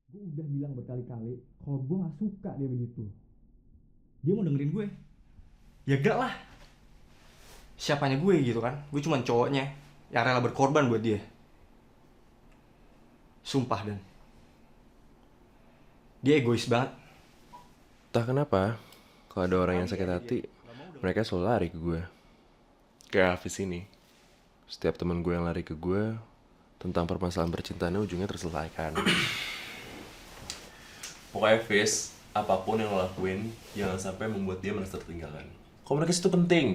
Gue udah bilang berkali-kali kalau gue nggak suka dia begitu. Dia mau dengerin gue? Ya gak lah. Siapanya gue gitu kan? Gue cuma cowoknya yang rela berkorban buat dia. Sumpah dan dia egois banget. Entah kenapa, kalau ada orang yang Sekali sakit aja dia hati, nggak mau dengerin mereka gue. selalu lari ke gue. Kayak Hafiz ini. Setiap teman gue yang lari ke gue, tentang permasalahan percintaannya ujungnya terselesaikan. Pokoknya Hafiz, apapun yang lo lakuin, jangan sampai membuat dia merasa tertinggalkan. Komunikasi itu penting.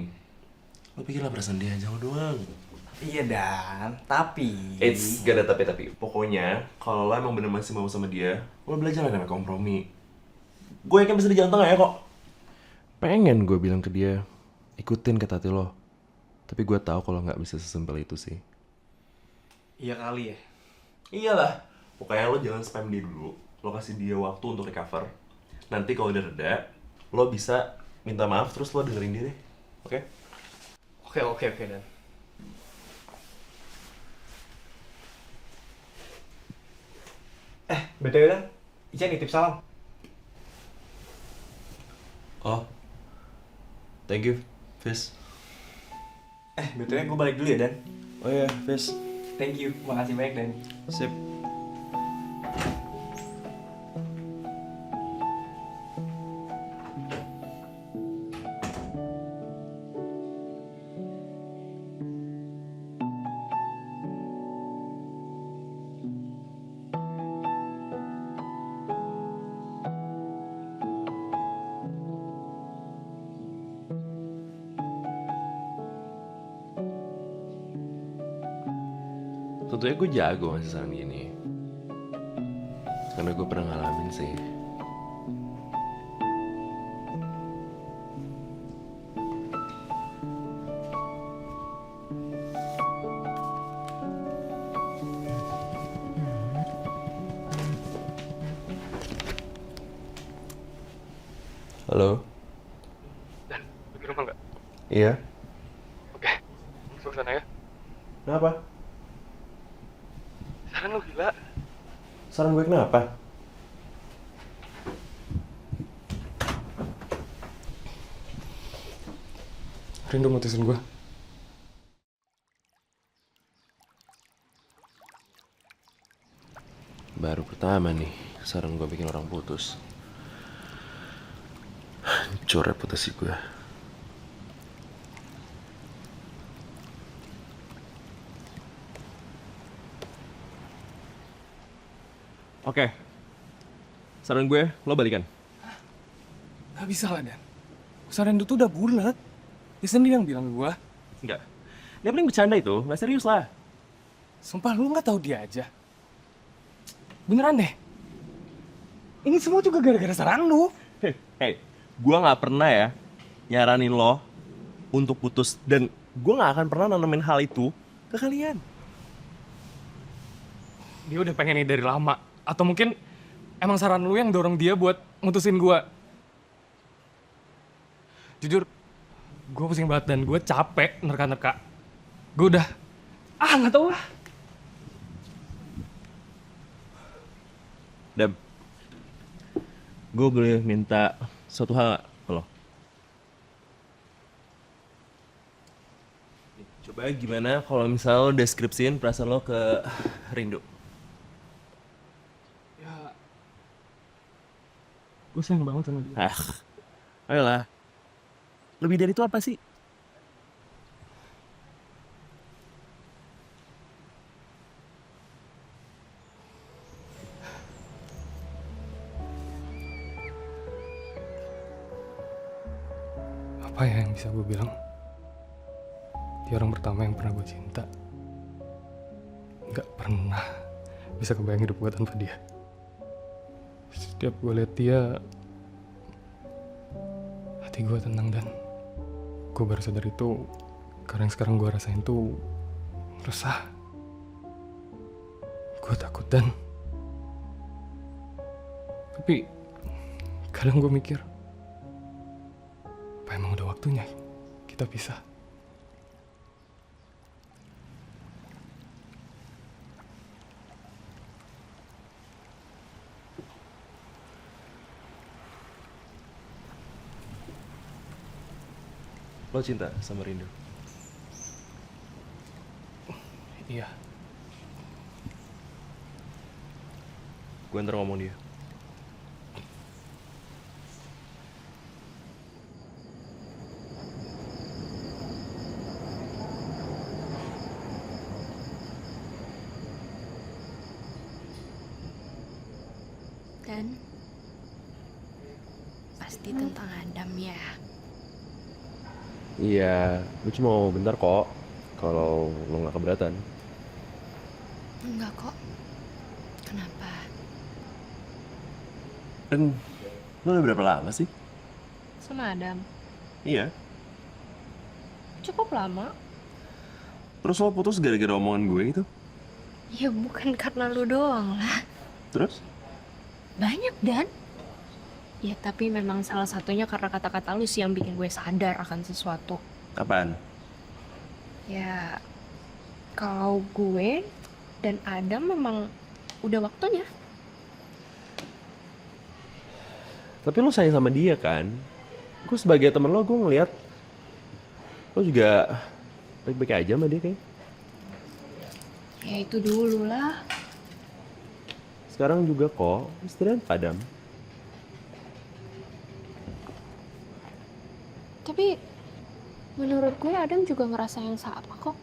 Lo pikirlah perasaan dia, jangan doang. Iya dan tapi Gak ada tapi. Pokoknya, kalau lo emang bener masih mau sama dia, lo belajar lah namanya kompromi. Gue yakin bisa di jalan tengah ya kok. Pengen gue bilang ke dia, ikutin kata hati lo. Tapi gue tahu kalau nggak bisa sesimpel itu sih. iya kali ya. Iyalah. Pokoknya lo jangan spam dia dulu. Lo kasih dia waktu untuk recover. Nanti kalau udah reda, lo bisa minta maaf terus lo dengerin dia deh. Oke? Oke dan. BTW dan, Ica nitip salam. Oh, thank you, Fis. BTW gue balik dulu ya dan. Oh iya, Fis. Thank you, makasih banyak dan. Sip. Tentunya gue jago ngasih saran gini. Karena gue pernah ngalamin sih. Halo? Dan, di rumah nggak? Iya? Oke, masuk sana ya. Kenapa? Saran lu gila. Saran gue kenapa? Rindu mutusin gue. Baru pertama nih, saran gue bikin orang putus. Hancur reputasi gue. Oke, saran gue, lo balikan. Gak bisa lah, Dan. Saran itu tuh udah bulat. Dia sendiri yang bilang ke gua. Enggak. Dia paling bercanda itu, nggak serius lah. Sumpah lu gak tahu dia aja. Beneran deh. Ini semua juga gara-gara saran lu. Hey, gue nggak pernah ya nyaranin lo untuk putus dan gue nggak akan pernah nanamin hal itu ke kalian. Dia udah pengen ini dari lama. Atau mungkin emang saran lu yang dorong dia buat mutusin gua. Jujur, gue pusing banget dan gue capek nerka-nerka. Gue udah, nggak tahu lah. Dam, gue boleh minta suatu hal nggak ke lo? Coba gimana kalau misal lo deskripsiin perasaan lo ke Rindu? Ya, gue sayang banget sama dia. Ah, ayolah. Lebih dari itu apa sih? Apa ya yang bisa gue bilang? Dia orang pertama yang pernah gue cinta. Gak pernah bisa kebayang hidup gue tanpa dia. Setiap gue liat dia, hati gue tenang dan gue baru sadar itu karena yang sekarang gue rasain tuh resah. Gue takut dan tapi kadang gue mikir apa emang udah waktunya kita pisah. Lo cinta sama Rindu? Iya. Gue ntar ngomong dia. Dan pasti tentang Adam ya. Iya, gue cuma mau bentar kok. Kalau lo nggak keberatan. Enggak kok. Kenapa? Dan lo udah berapa lama sih? Sama Adam? Iya. Cukup lama. Terus lo putus gara-gara omongan gue gitu? Ya bukan karena lu doang lah. Terus? Banyak Dan. Ya tapi memang salah satunya karena kata-kata lu sih yang bikin gue sadar akan sesuatu. Apaan? Ya kalau gue dan Adam memang udah waktunya. Tapi lo sayang sama dia kan? Gue sebagai temen lo, gue ngeliat lo juga baik-baik aja sama dia kayak. Ya itu dulu lah. Sekarang juga kok, istrinya Adam. Tapi menurut gue Adam juga ngerasa yang sama kok.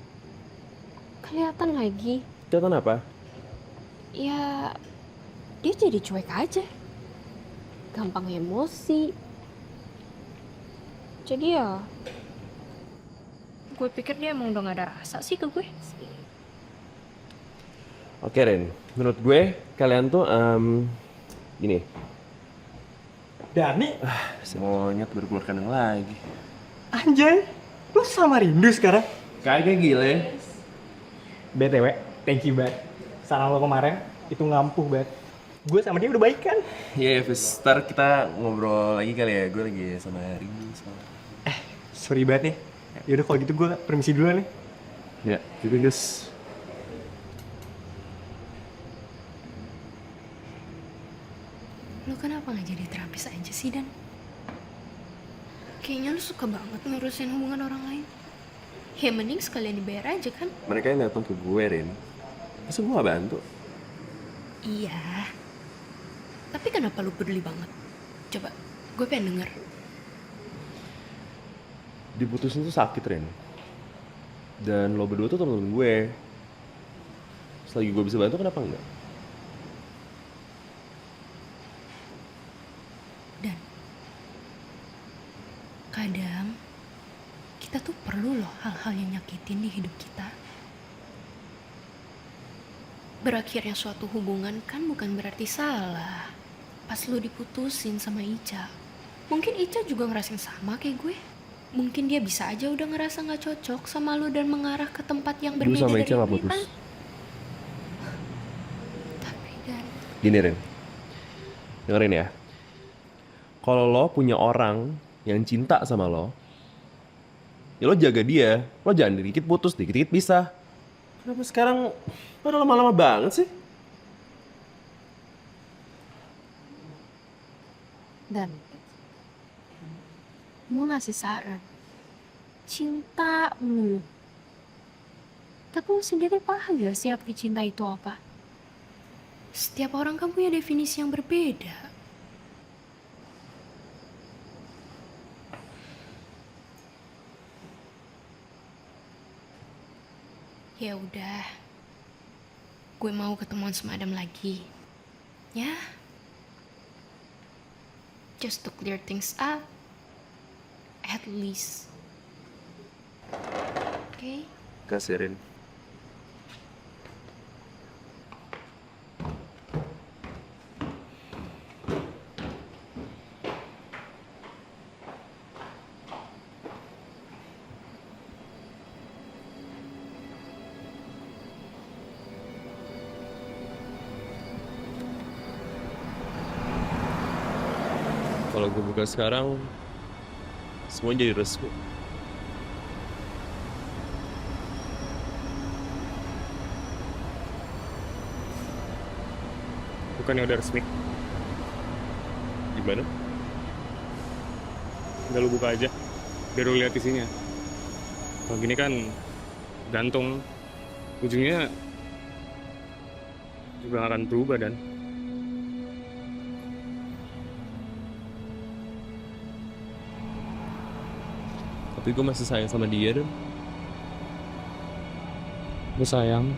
Kelihatan lagi. Kelihatan apa? Ya dia jadi cuek aja. Gampang emosi. Jadi ya gue pikir dia emang udah gak ada rasa sih ke gue. Oke Ren, menurut gue kalian tuh gini. Dani, Si monyet baru keluar kandang lagi. anjay, lu sama Rindu sekarang? Kagak gile. BTW, thank you banget. Saran lo kemarin itu ngampuh banget. Gue sama dia udah baik kan? Iya, Fis, ntar kita ngobrol lagi kali ya. Gue lagi sama Rindu sama... Sorry banget nih. Yaudah kalau gitu gue permisi dulu nih. Ya, juga guys. Lu kenapa gak jadi terapis aja sih Dan? Kayaknya lu suka banget ngurusin hubungan orang lain. Ya mending sekalian dibayar aja kan? Mereka yang datang ke gue, Rin. Masa gue gak bantu? Iya. Tapi kenapa lu peduli banget? Coba, gue pengen denger. Diputusin tuh sakit, Rin. Dan lo berdua tuh temen gue. Selagi gue bisa bantu, kenapa enggak? Dan kadang kita tuh perlu loh hal-hal yang nyakitin di hidup kita. Berakhirnya suatu hubungan kan bukan berarti salah. Pas lu diputusin sama Ica, mungkin Ica juga ngerasain sama kayak gue. Mungkin dia bisa aja udah ngerasa gak cocok sama lu dan mengarah ke tempat yang Gue berbeda sama dari Ica gak yang putus. kita. Tapi Dan, Gini, Rin. Dengerin ya. Kalau lo punya orang yang cinta sama lo, ya lo jaga dia. Lo jangan dikit putus, dikit-dikit pisah. Kenapa sekarang pada lama-lama banget sih? Dan mau ngasih saran, cinta lu. Tapi lu sendiri paham gak sih arti cinta itu apa? Setiap orang kan punya definisi yang berbeda. Ya udah, gue mau ketemuan sama Adam lagi, ya. Just to clear things up, at least. Okay? Kasih, Rin. Kalau gue buka sekarang, semua jadi resmi. Bukannya udah resmi. Gimana? Udah lu buka aja. Biar lu lihat isinya. Kalau gini kan gantung, ujungnya juga nggak akan berubah dan Tapi gue masih sayang sama dia dan gue sayang,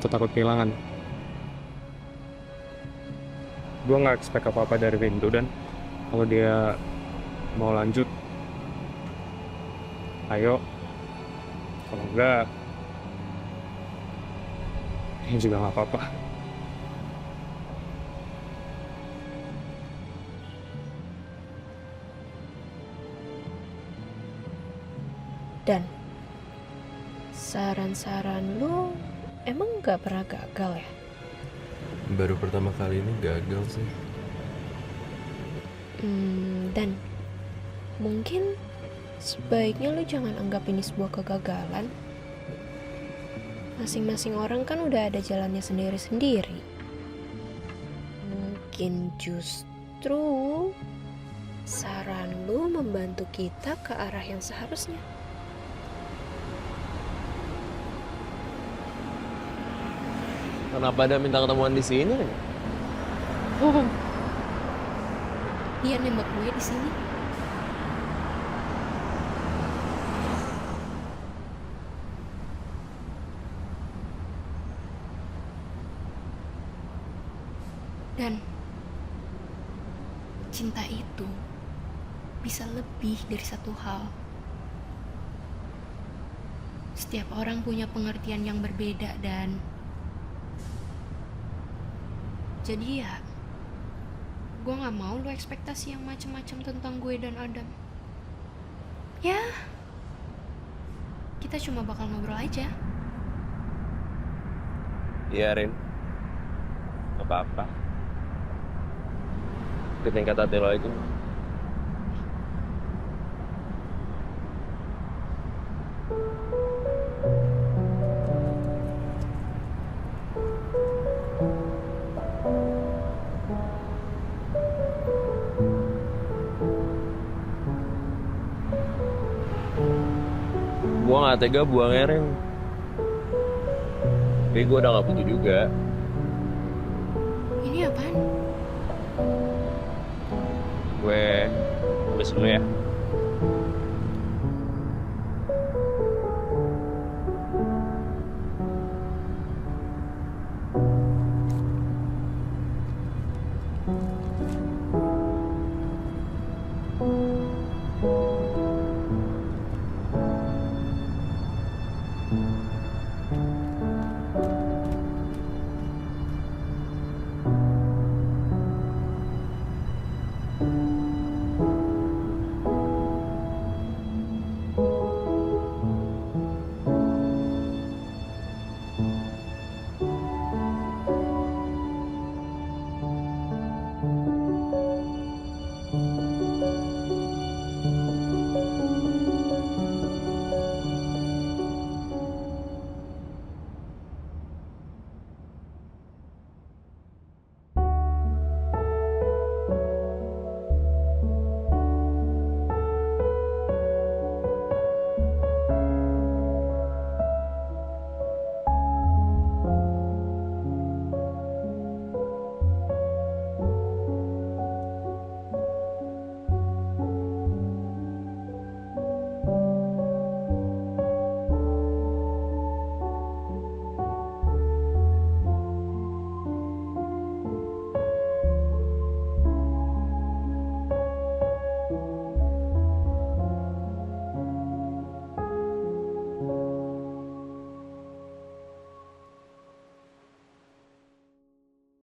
tuh takut kehilangan. Gue nggak expect apa-apa dari Windu dan kalau dia mau lanjut, ayo. Kalau enggak, ini juga nggak apa-apa. Dan saran-saran lu emang gak pernah gagal ya? baru pertama kali ini gagal sih. Dan mungkin sebaiknya lu jangan anggap ini sebuah kegagalan. Masing-masing orang kan udah ada jalannya sendiri-sendiri. Mungkin justru saran lu membantu kita ke arah yang seharusnya. Kenapa ada minta ketemuan di sini? Dia nembak gue di sini. Dan cinta itu bisa lebih dari satu hal. Setiap orang punya pengertian yang berbeda dan jadi ya, gue gak mau lo ekspektasi yang macem-macem tentang gue dan Adam. Ya, kita cuma bakal ngobrol aja. Iya Rin, gak apa-apa. Ikutin kata hati lo aja. Gue gak tega buangnya Rin. Tapi gue udah gak butuh juga. Ini apaan? Gue tulis dulu ya.